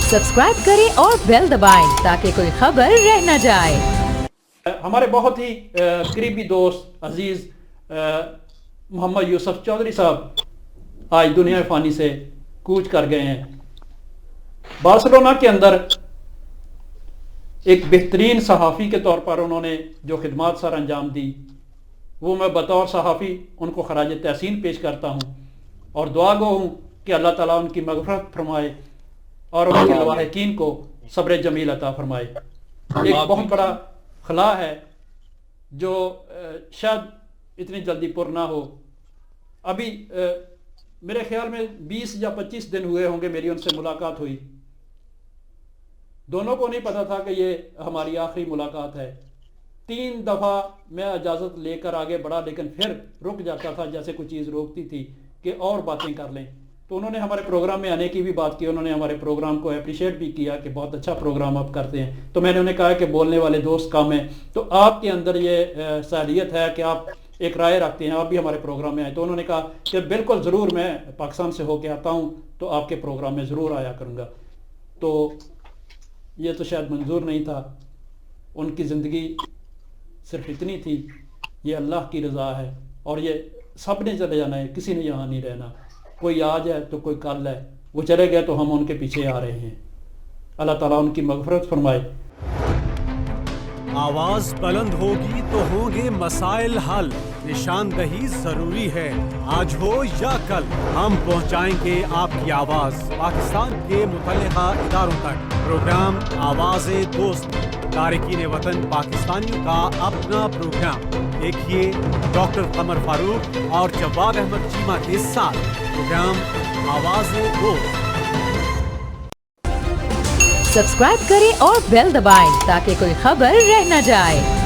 Subscribe करें और bell दबाएं ताकि कोई खबर रह न जाए। हमारे बहुत ही करीबी दोस्त अजीज मोहम्मद यूसुफ चौधरी साहब आज दुनिया फ़ानी से कूच कर गए हैं। बार्सिलोना के अंदर एक बेहतरीन सहाफ़ी के तौर पर उन्होंने जो खिदमत सर अंजाम दी, वो मैं बतौर सहाफ़ी उनको खराज तहसीन पेश करता हूँ और दुआ गो हूँ कि अल्लाह ताला उनकी मग़फ़िरत फरमाए और उनके लवाहिकीन को सब्र जमील अता फरमाए। एक बहुत बड़ा खला है जो शायद इतनी जल्दी पुर ना हो। अभी मेरे ख्याल में 20 या 25 दिन हुए होंगे मेरी उनसे मुलाकात हुई। दोनों को नहीं पता था कि ये हमारी आखिरी मुलाकात है। 3 दफ़ा मैं इजाज़त लेकर आगे बढ़ा, लेकिन फिर रुक जाता था, जैसे कोई चीज़ रोकती थी कि और बातें कर लें। तो उन्होंने हमारे प्रोग्राम में आने की भी बात की, उन्होंने हमारे प्रोग्राम को अप्रिशिएट भी किया कि बहुत अच्छा प्रोग्राम आप करते हैं। तो मैंने उन्हें कहा कि बोलने वाले दोस्त कम हैं, तो आपके अंदर ये सालियत है कि आप एक राय रखते हैं, आप भी हमारे प्रोग्राम में आए। तो उन्होंने कहा कि बिल्कुल ज़रूर, मैं पाकिस्तान से होके आता हूँ तो आपके प्रोग्राम में ज़रूर आया करूँगा। तो ये तो शायद मंजूर नहीं था। उनकी ज़िंदगी सिर्फ इतनी थी, ये अल्लाह की रज़ा है और ये सब ने चले जाना है, किसी ने यहाँ नहीं रहना। कोई आज है तो कोई कल है, वो चले गए तो हम उनके पीछे आ रहे हैं। अल्लाह ताला उनकी मग़फ़िरत फरमाए। आवाज बुलंद होगी तो होंगे मसाइल हल, निशानदही जरूरी है, आज हो या कल हम पहुंचाएंगे आपकी आवाज पाकिस्तान के मुतल्लिका इदारों तक। प्रोग्राम आवाज़े दोस्त, तारिकीन वतन पाकिस्तानियों का अपना प्रोग्राम। देखिए डॉक्टर कमर फारूक और जवाद अहमद चीमा के साथ प्रोग्राम आवाज़े दोस्त। सब्सक्राइब करें और बेल दबाएं ताकि कोई खबर रह न जाए।